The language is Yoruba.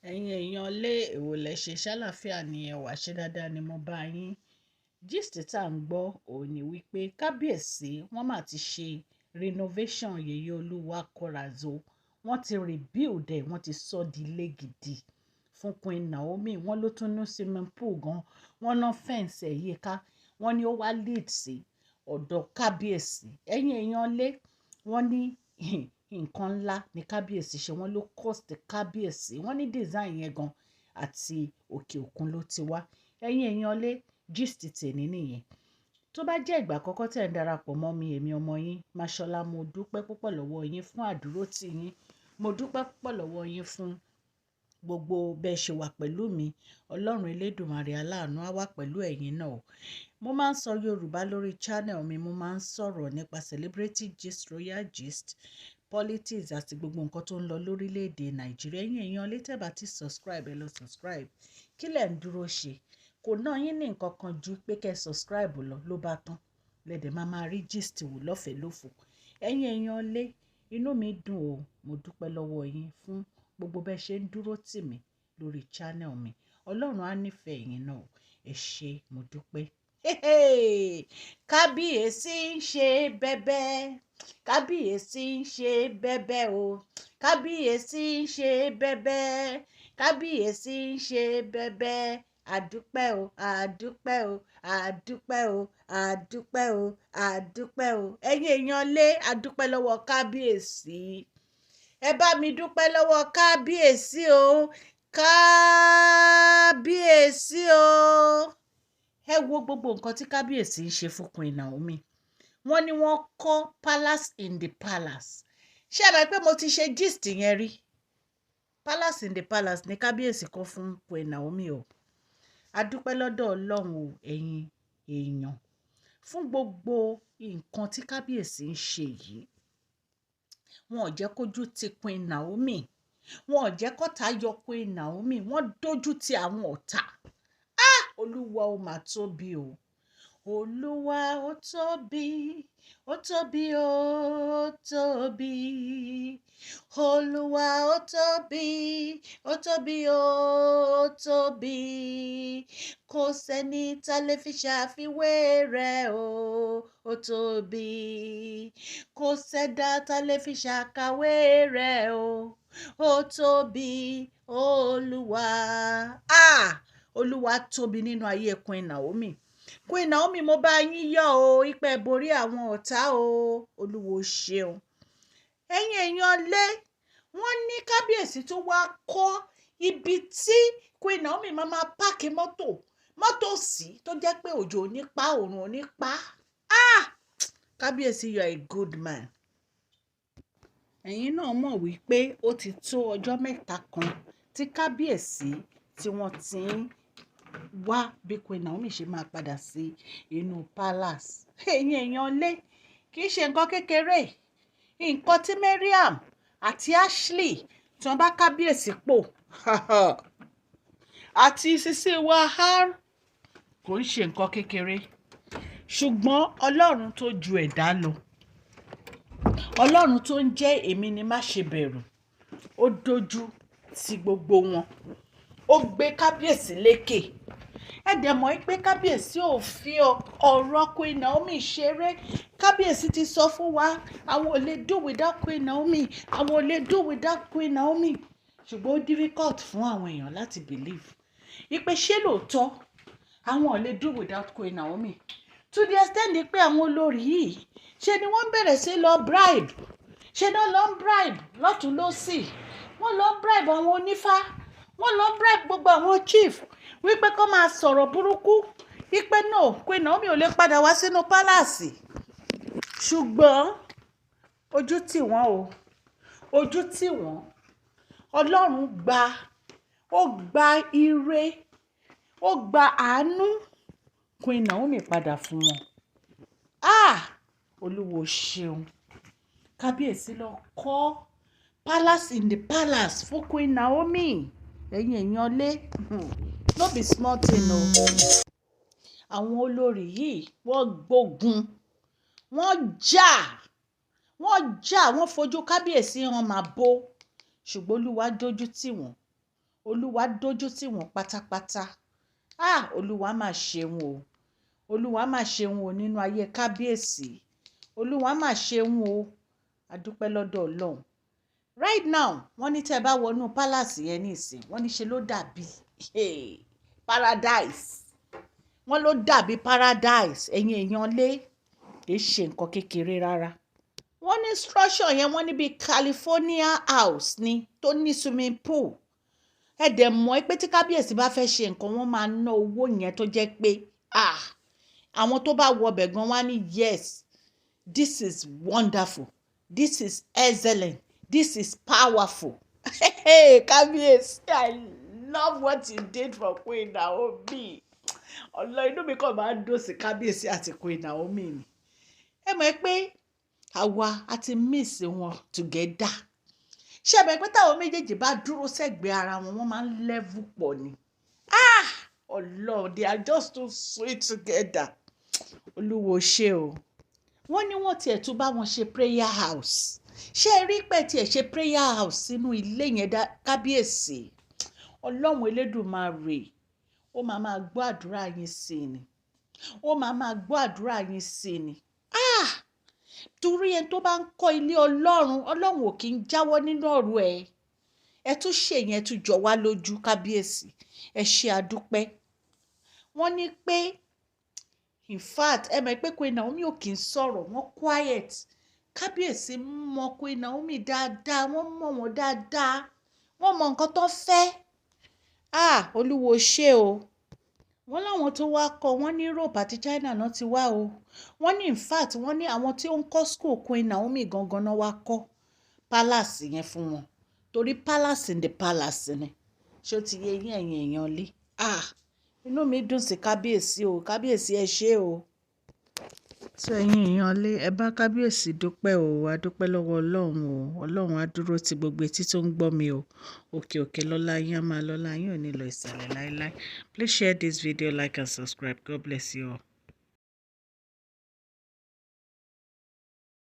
ẹ̀yin èèyàn lé èwo lẹ ṣe ṣàlàáfíà ni ẹwà ṣe dáadáa ni mo bá yín. Gist tá à ń gbọ́ òun ni wípé kábíyèsí wọ́n mà ti ṣe renovation yèyé olúwa kọ́razó, wọ́n ti rebuild ẹ̀, wọ́n ti sọ di ilé gidi fún Queen Naomi. Wọ́n ló tún ní swimming pool gan, wọ́n ná fẹ́ǹsì ẹ̀ yíká, wọ́n ní ó wá lead sí ọ̀dọ̀ kábíyèsí. ẹ̀yin èèyàn lé wọ́n ní nǹkan ńlá ni kábíyèsí ṣe, wọ́n ló cost kábíyèsí, wọ́n ní design yẹn gan àti òkè òkun ló ti wá. ẹ̀yin èèyàn lé gist tèmi nìyẹn. Tó bá jẹ́ ìgbà àkọ́kọ́ tẹ̀ ń darapọ̀ mọ́ mi, èmi ọmọ yín Máṣọ́lá, mo dúpẹ́ púpọ̀ lọ́wọ́ yín fún àdúrótì yín, mo dúpẹ́ púpọ̀ lọ́wọ́ yín fún gbogbo bẹ́ẹ̀ ṣe wà pẹ̀lú mi. Ọlọ́run Elédùmarè aláàánú á wà pẹ̀lú ẹ̀yin náà o. Mo máa ń sọ Yorùbá lórí channel mi, mo máa ń sọ̀rọ̀ nípa celebrity gist, royal gist, politics àti gbogbo nǹkan tó ń lọ lórílẹ̀‐èdè Nàìjíríà. ẹ̀yin èèyàn létẹ̀ bá ti subscribe ẹ lọ subscribe. Kí lẹ̀ ń dúró ṣe? Kò ná yín ní nǹkan kan ju pé kẹ́ subscribe ló bá tán. Lẹ́dẹ̀ máa rí gist wò lọ́fẹ̀ẹ́ lófo. ẹ̀yin èèyàn lé inú mi dùn o, mo dúpẹ́ lọ́wọ́ yín fún gbogbo bẹ́ẹ̀ ṣe ń dúró tì mí lórí channel mi. Ọlọ́run á nífẹ̀ẹ́ yín náà, ẹ ṣé mo dúpẹ́. Kábíyèsí ń ṣe bẹ́bẹ́, kábíyèsí ń ṣe bẹ́bẹ́ o, kábíyèsí ń ṣe bẹ́bẹ́, kábíyèsí ń ṣe bẹ́bẹ́. Àdúpẹ́ o, àdúpẹ́ o, àdúpẹ́ o, àdúpẹ́ o, àdúpẹ́ o. ẹ̀yin èèyàn lé àdúpẹ́ lọ́wọ́ kábíyèsí. Ẹ bá mi dúpẹ́ lọ́wọ́ kábíyèsí o, kábíyèsí o. Ẹ wo gbogbo nǹkan tí kábíyèsí ń ṣe fún Queen Naomi. Wọ́n ní wọ́n kọ́ palace in the palace. Ṣé ẹ mọ̀ pé mo ti ṣe gist yẹn rí? Palace in the palace ní kábíyèsí kọ́ fún Queen Naomi o. A dúpẹ́ lọ́dọ̀ Ọlọ́run o, ẹ̀yin èèyàn, fún gbogbo nǹkan tí kábíyèsí ń ṣe yìí. Wọn ò jẹ́ kójú ti Queen Naomi, wọn ò jẹ́ kọ́ta yọ Queen Naomi, wọ́n dójú ti àwọn ọ̀tá. Olúwa ó mà tóbi o, Olúwa ó tóbi, ó tóbi ó tóbi, Olúwa ó tóbi, ó tóbi ó tóbi, kò sẹ́ni tá lè fi ṣàfiwé rẹ̀ o, ó tóbi, kò sẹ́dá tá lè fi ṣàkàwé rẹ̀ o, ó tóbi Olúwa. Olúwa tóbi nínú ayé Queen Naomi. Queen Naomi, mo bá yín yọ̀ o, ìpẹ́ borí àwọn ọ̀tá o, Olúwo ṣeun. ẹ̀yin èèyàn lé wọ́n ní kábíyèsí tó wá kọ́ ibi tí Queen Naomi máa páàkì mọ́tò sí, tó jẹ́ pé òjò ò ní pa, òòrùn ò ní pa. Kábíyèsí, you are a good man. Ẹ̀yin náà mọ̀ wípé ó ti tó ọjọ́ mẹ́ta kan tí kábíyèsí tí wọ́n ti ń wá bí Queen Naomi ṣe máa padà sí inú palace. ẹ̀yin èèyàn lé kì í ṣe nǹkan kékeré. Nǹkan tí Mariam àti Ashley tí wọ́n bá kábíyèsí pò àti Sisi Wahar kò ń ṣe nǹkan kékeré. Ṣùgbọ́n Ọlọ́run tó ju ẹ̀dá lọ, Ọlọ́run tó ń jẹ́ èmi ni má ṣe bẹ̀rù, ó dojú ti gbogbo wọn, ó gbé kábíyèsí lékè. Ẹ dẹ̀ mọ̀ pé kábíyèsí ò fi ọ̀rọ̀ Queen Naomi ṣeré. Kábíyèsí ti sọ fún wa, àwọn ò lè do without Queen Naomi, àwọn ò lè do without Queen Naomi. Ṣùgbọ́n ó difficult fún àwọn èèyàn láti believe ipe ṣé lóòótọ́ àwọn ò lè do without Queen Naomi. To the extent pé àwọn olórí yìí ṣe ni wọ́n bẹ̀rẹ̀ sí lọ bribe, ṣe náà lọ ń bribe lọ́tún lọ́sì, wọ́n lọ ń bribe àwọn onífá, wọ́n lọ ń bribe gbogbo àwọn chief wípé kó máa sọ̀rọ̀ burúkú wípé no, Queen Naomi ò lè padà wá sínú pálàsì. Ṣùgbọ́n ojú tì wọ́n o, ojú tì wọ́n. Ọlọ́run ó gba ire, ó gba àánú Queen Naomi padà fún wọn. Olúwo ṣeun. Kábíyèsí lọ kọ́ palace in the palace fún Queen Naomi. ẹ̀yin èèyàn lé no be small thing o. Àwọn olórí yìí wọ́n gbógun, wọ́n jà, wọ́n fojú kábíyèsí hàn máa bó. Ṣùgbọ́n Olúwa dójú tì wọ́n, olúwa dójú tì wọ́n pátápátá. Olúwa máa ṣeun o, olúwa máa ṣeun o nínú ayé kábíyèsí, olúwa máa ṣeun o, a dúpẹ́ lọ́dọ̀ ọlọ́run. Right now wọ́n ní tẹ́ bá wọnú palace yẹn nísìn, wọ́n ní ṣe ló dàbí paradise, wọ́n ló dàbí paradise. Ẹ̀yin èèyàn lé, kì í ṣe nǹkan kékeré rárá. Wọ́n ní structure yẹn wọ́n ní bíi California house ni tó ní swimming pool. Ẹ dẹ̀ mọ̀ pé tí kábíyèsí bá fẹ́ ṣe nǹkan wọ́n máa ná owó yẹn tó jẹ́ pé àwọn tó bá wọ ọbẹ̀ gan wá ní yes, this is wonderful, this is excellent, this is powerful. Kábíyèsí, I love what you did for Queen Naomi. Ọlọ́ inú mi kàn máa ń dùn sí kábíyèsí àti Queen Naomi ni. Ẹ mọ̀ pé àwa àti miss wọn together. Ṣé ẹ mọ̀ pé táwọn méjèèjì bá dúró sẹ́gbẹ̀ẹ́ ara wọn, wọ́n máa ń level pọ̀ ni. Ọlọ́run, they are just too sweet together. Olúwo ṣe o. Wọ́n ní wọ́n tiẹ̀ tún bá wọn ṣe prayer house. Ṣé ẹ rí pé tiẹ̀ ṣe prayer house sínú ilé yẹn kábíyèsí? Ọlọ́run Elédùmarè, ó máa gbọ́ àdúrà yín sí ni. Ó máa gbọ́ àdúrà yín sí ni. Torí ẹni tó bá ń kọ́ ilé Ọlọ́run, Ọlọ́run ò kì í jáwọ́ nínú ọ̀rọ̀ ẹ̀. Ẹ tún ṣe yẹn tún jọ wá lójú kábíyèsí. Ẹ ṣe àdúpẹ́. Wọ́n ní pé in fact ẹ mọ̀ pé Queen Naomi ò kì í sọ̀rọ̀, wọ́n quiet. Kábíyèsí mọ Queen Naomi dáadáa, wọ́n mọ̀ wọ́n dáadáa, wọ́n mọ nǹkan tó fẹ́. Olúwo ṣe o. Wọ́n láwọn tó wá kọ́, wọ́n ní Europe àti China náà ti wá o. Wọ́n ní in fact wọ́n ní àwọn tí ó ń kọ́ school Queen Naomi gangan náà wá kọ́ palace yẹn fún wọn. Torí palace in the palace ni. Ṣé ó ti yé yín ẹ̀yin èèyàn lé? Inú mi dùn sí kábíyèsí o, kábíyèsí ẹ ṣé o. So ẹ̀yin èèyàn lé, ẹ bá kábíyèsí dúpẹ́ o, a dúpẹ́ lọ́wọ́ ọlọ́run o, ọlọ́run á dúró ti gbogbo etí tó ń gbọ́ mi o. Òkè òkè lọ́lá yín á máa lọ́lá yín ò ní lọ ìsàlẹ̀ láéláé. Please share this video, like and subscribe. God bless you all.